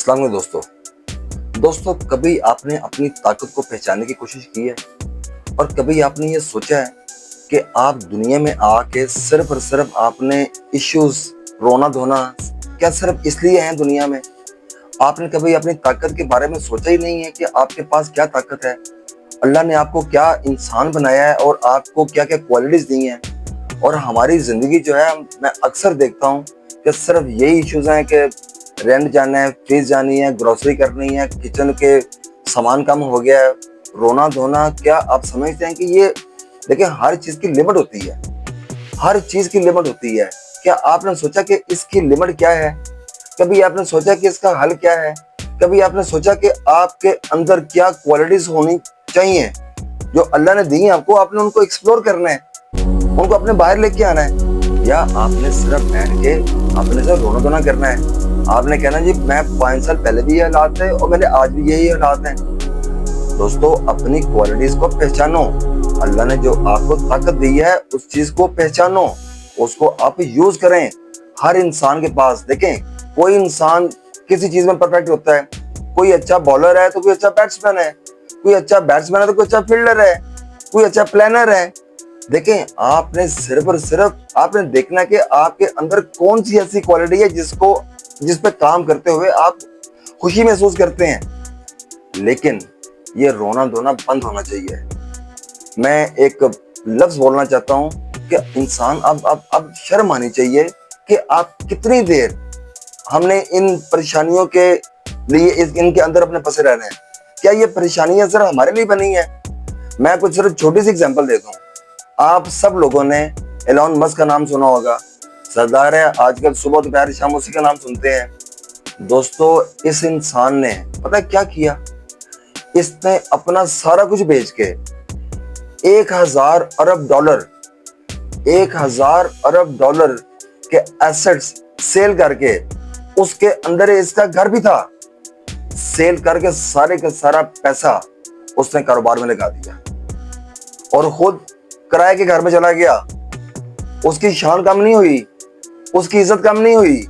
अस्सलाम वालेकुम दोस्तों कभी आपने अपनी ताकत को पहचानने की कोशिश की है और कभी आपने ये सोचा है कि आप दुनिया में आके सिर्फ और सिर्फ आपने इश्यूज रोना धोना क्या सिर्फ इसलिए हैं दुनिया में। आपने कभी अपनी ताकत के बारे में सोचा ही नहीं है कि आपके पास क्या ताकत है, अल्लाह ने आपको क्या इंसान बनाया है और आपको क्या क्या क्वालिटीज दी हैं। और हमारी ज़िंदगी जो है मैं अक्सर देखता हूँ कि सिर्फ यही इश्यूज हैं कि रेंट जाना है, फीस जानी है, ग्रोसरी करनी है, किचन के सामान कम हो गया है, रोना धोना। क्या आप समझते हैं कि ये देखिए हर चीज़ की लिमिट होती है, हर चीज़ की लिमिट होती है। क्या आपने सोचा कि इसकी लिमिट क्या है? कभी आपने सोचा कि इसका हल क्या है? कभी आपने सोचा कि आपके अंदर क्या क्वालिटीज होनी चाहिए जो अल्लाह ने दी है आपको, आपने उनको एक्सप्लोर करना है, उनको अपने बाहर लेके आना है? या आपने सिर्फ बैठ के आपने सिर्फ रोना धोना करना है? आपने कहना जी मैं 5 साल पहले भी ये हालात थे और मेरे आज भी यही हालात हैं। दोस्तों अपनी क्वालिटीज को पहचानो, अल्लाह ने जो आपको ताकत दी है उस चीज को पहचानो, उसको आप यूज करें। हर इंसान के पास देखें, कोई इंसान किसी चीज में परफेक्ट होता है। कोई अच्छा बॉलर है तो कोई अच्छा बैट्समैन है, कोई अच्छा बैट्समैन है तो कोई अच्छा फील्डर है, कोई अच्छा प्लानर है। देखें आपने सिर्फ और सिर्फ आपने देखना कि आपके अंदर कौन सी ऐसी क्वालिटी है जिस पे काम करते हुए आप खुशी महसूस करते हैं। लेकिन ये रोना धोना बंद होना चाहिए। मैं एक लफ्ज बोलना चाहता हूं कि इंसान अब शर्म आनी चाहिए कि आप कितनी देर हमने इन परेशानियों के लिए इनके अंदर अपने फंसे रहना है। क्या ये परेशानियां सिर्फ हमारे लिए बनी है? मैं कुछ सिर्फ छोटी सी एग्जांपल देता हूँ। आप सब लोगों ने एलॉन मस्क का नाम सुना होगा, सरदार है आजकल, सुबह दोपहर शाम उसी का नाम सुनते हैं। दोस्तों इस इंसान ने पता है क्या किया? इसने अपना सारा कुछ बेच के 1000 अरब डॉलर के एसेट्स सेल करके, उसके अंदर इसका घर भी था, सेल करके सारे का सारा पैसा उसने कारोबार में लगा दिया और खुद किराए के घर में चला गया। उसकी शान कम नहीं हुई, उसकी इज्जत कम नहीं हुई।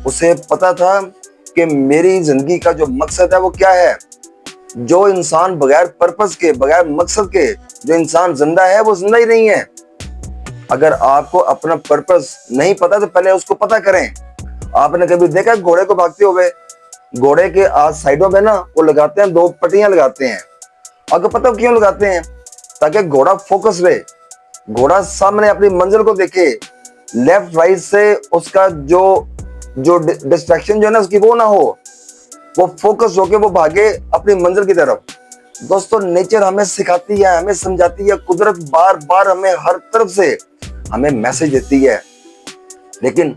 उसे पता था कि मेरी जिंदगी का जो मकसद है वो क्या है। जो इंसान बगैर पर्पस के, बगैर मकसद के जो इंसान जिंदा है वो जिंदा ही नहीं है। अगर आपको अपना पर्पस नहीं पता तो पहले उसको पता करें। आपने कभी देखा घोड़े को भागते हुए? घोड़े के आज साइडों पे ना वो लगाते हैं, 2 पट्टियां लगाते हैं। अगर पता क्यों लगाते हैं? ताकि घोड़ा फोकस रहे, घोड़ा सामने अपनी मंजिल को देखे, लेफ्ट राइट से उसका जो डिस्ट्रैक्शन जो है ना उसकी वो ना हो, वो फोकस होके वो भागे अपनी मंजिल की तरफ। दोस्तों नेचर हमें सिखाती है, हमें समझाती है, कुदरत बार बार हमें हर तरफ से हमें मैसेज देती है, लेकिन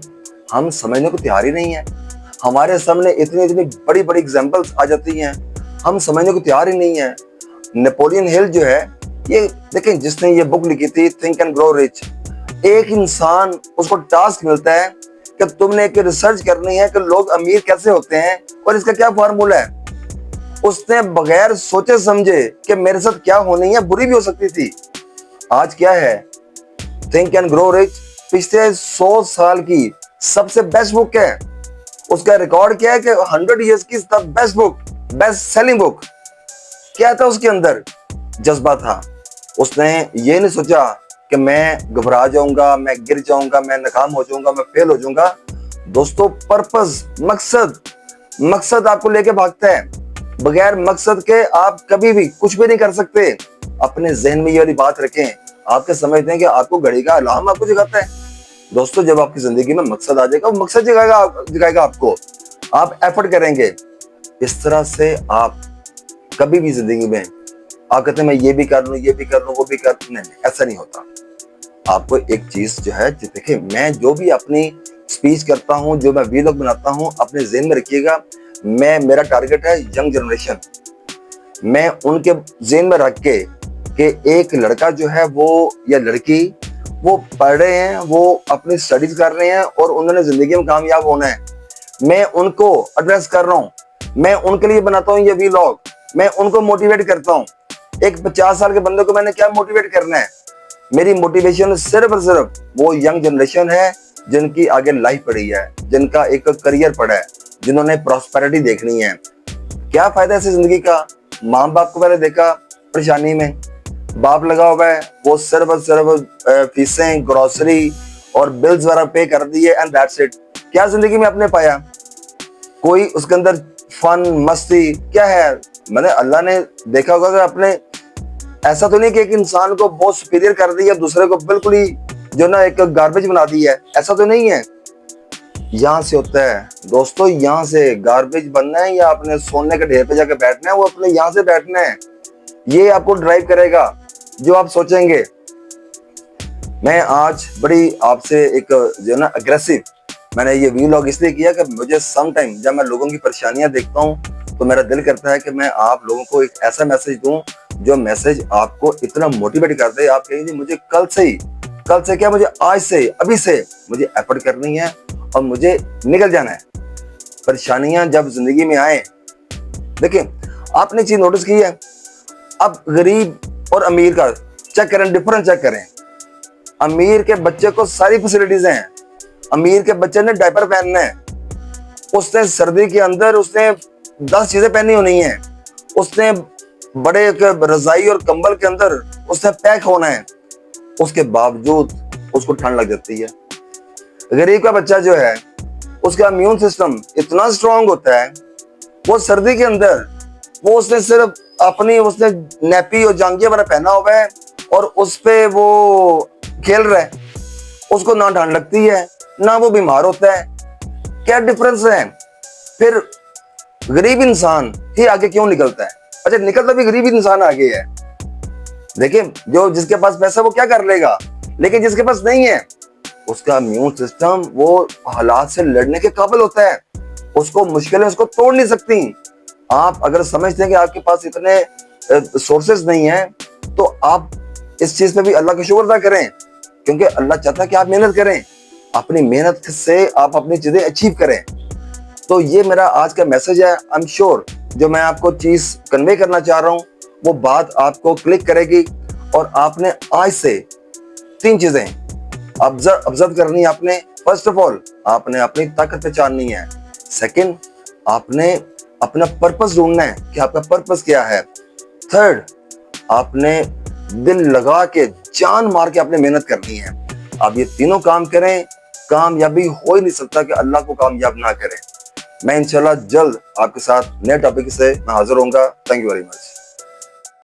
हम समझने को तैयार ही नहीं है। हमारे सामने इतनी इतनी बड़ी बड़ी एग्जांपल्स आ जाती हैं, हम समझने को तैयार ही नहीं है। नेपोलियन हिल जो है, ये देखें जिसने ये बुक लिखी थी थिंक एंड ग्रो रिच, एक इंसान उसको टास्क मिलता है कि तुमने एक रिसर्च करनी है कि लोग अमीर कैसे होते हैं और इसका क्या फार्मूला है। उसने बगैर सोचे समझे कि मेरे साथ क्या होनी है, बुरी भी हो सकती थी। आज क्या है? थिंक एंड ग्रो रिच पिछले 100 साल की सबसे बेस्ट बुक है। उसका रिकॉर्ड क्या है कि 100 इयर्स की best book, best selling book. क्या था उसके अंदर? जज्बा था। उसने ये नहीं सोचा कि मैं घबरा जाऊंगा, मैं गिर जाऊंगा, मैं नाकाम हो जाऊंगा, मैं फेल हो जाऊंगा। दोस्तों पर्पस, मकसद आपको लेके भागता है। बगैर मकसद के आप कभी भी कुछ भी नहीं कर सकते। अपने जहन में ये वाली बात रखें। आपके समझते हैं कि आपको घड़ी का अलार्म आपको जगाता है। दोस्तों जब आपकी जिंदगी में मकसद आ जाएगा, वो मकसद जगाएगा आपको, आप एफर्ट करेंगे। इस तरह से आप कभी भी जिंदगी में आप कहते हैं मैं ये भी कर लूं, ये भी कर लूं, वो भी कर लूं, नहीं, ऐसा नहीं होता। आपको एक चीज जो है, देखिए मैं जो भी अपनी स्पीच करता हूं, जो मैं वीलॉग बनाता हूं, अपने ज़हन में रखिएगा, मेरा टारगेट है यंग जनरेशन। मैं उनके ज़हन में रख के कि एक लड़का जो है वो या लड़की वो पढ़ रहे हैं, वो अपनी स्टडीज कर रहे हैं और उन्होंने जिंदगी में कामयाब होना है, मैं उनको एड्रेस कर रहा हूँ, मैं उनके लिए बनाता हूँ ये वीलॉग, मैं उनको मोटिवेट करता हूँ। एक 50 साल के बंदे को मैंने क्या मोटिवेट करना है? मेरी मोटिवेशन सिर्फ और सिर्फ वो यंग जनरेशन है جن کی آگے لائف پڑی ہے, جن کا ایک کریئر پڑا ہے, جنہوں نے پراسپیرٹی دیکھنی ہے. کیا فائدہ ایسی زندگی کا؟ ماں باپ کو پہلے دیکھا پریشانی میں, باپ لگا ہوا ہے, وہ صرف فیسیں, گروسری اور بلز وغیرہ پے کر دیے اینڈ دیٹس اٹ. کیا زندگی میں آپ نے پایا؟ کوئی اس کے اندر فن, مستی کیا ہے؟ میں نے اللہ نے دیکھا ہوگا کہ اپنے ایسا تو نہیں کہ ایک انسان کو بہت سپیریئر کر دی ہے, دوسرے کو بالکل ہی جو نا ایک گاربیج بنا دی ہے, ایسا تو نہیں ہے. یہاں سے ہوتا ہے دوستو, یہاں سے گاربیج بننا ہے یا اپنے سونے کے ڈھیر پہ جا کے بیٹھنا ہے, وہ اپنے یہاں سے بیٹھنا ہے. یہ آپ کو ڈرائیو کرے گا جو آپ سوچیں گے. میں آج بڑی آپ سے ایک جو نا اگریسو میں نے یہ ویلاگ اس لیے کیا کہ مجھے سم ٹائم جب میں لوگوں کی پریشانیاں دیکھتا ہوں تو میرا دل کرتا ہے کہ میں آپ لوگوں کو ایک ایسا میسج دوں جو میسج آپ کو اتنا موٹیویٹ کر دے. آپ کہیں گے مجھے کل سے کیا, مجھے آج سے, ابھی سے مجھے ایفرٹ کرنی ہے اور مجھے نکل جانا ہے. پریشانیاں جب زندگی میں آئیں, دیکھیں آپ نے چیز نوٹس کی ہے, اب غریب اور امیر کا چیک کریں, ڈفرنس چیک کریں. امیر کے بچے کو ساری فیسلٹیز ہیں, امیر کے بچے نے ڈائپر پہننا ہے, اس نے سردی کے اندر اس نے 10 چیزیں پہنی ہونی ہیں, اس نے بڑے رضائی اور کمبل کے اندر اس نے پیک ہونا ہے, اس کے باوجود اس کو ٹھنڈ لگ جاتی ہے. غریب کا بچہ جو ہے اس کا امیون سسٹم اتنا سٹرونگ ہوتا ہے, وہ سردی کے اندر وہ اس نے صرف اپنی اس نے نیپی اور جانگیا وغیرہ پہنا ہوا ہے اور اس پہ وہ کھیل رہا ہے, اس کو نہ ٹھنڈ لگتی ہے نہ وہ بیمار ہوتا ہے. کیا ڈفرنس ہے؟ پھر غریب انسان ہی آگے کیوں نکلتا ہے؟ اچھا نکلتا بھی غریب انسان آگے ہے. دیکھیں جو جس کے پاس پیسہ وہ کیا کر لے گا, لیکن جس کے پاس نہیں ہے اس کا امیون سسٹم وہ حالات سے لڑنے کے قابل ہوتا ہے, اس کو مشکلیں اس کو توڑ نہیں سکتی. آپ اگر سمجھتے ہیں کہ آپ کے پاس اتنے سورسز نہیں ہیں تو آپ اس چیز پہ بھی اللہ کا شکر ادا کریں, کیونکہ اللہ چاہتا ہے کہ آپ محنت کریں, اپنی محنت سے آپ اپنی چیزیں اچیو کریں. تو یہ میرا آج کا میسج ہے. آئی ایم شیور جو میں آپ کو چیز کنوے کرنا چاہ رہا ہوں وہ بات آپ کو کلک کرے گی, اور آپ نے آج سے 3 چیزیں آبزرو کرنی ہے. آپ نے فرسٹ آف آل آپ نے اپنی طاقت پہچاننی ہے. سیکنڈ آپ نے اپنا پرپس ڈھونڈنا ہے کہ آپ کا پرپس کیا ہے. تھرڈ آپ نے دل لگا کے جان مار کے اپنے محنت کرنی ہے. آپ یہ تینوں کام کریں, کامیابی ہو ہی نہیں سکتا کہ اللہ کو کامیاب نہ کریں. میں انشاءاللہ جلد آپ کے ساتھ نئے ٹاپک سے میں حاضر ہوں گا. Thank you very much.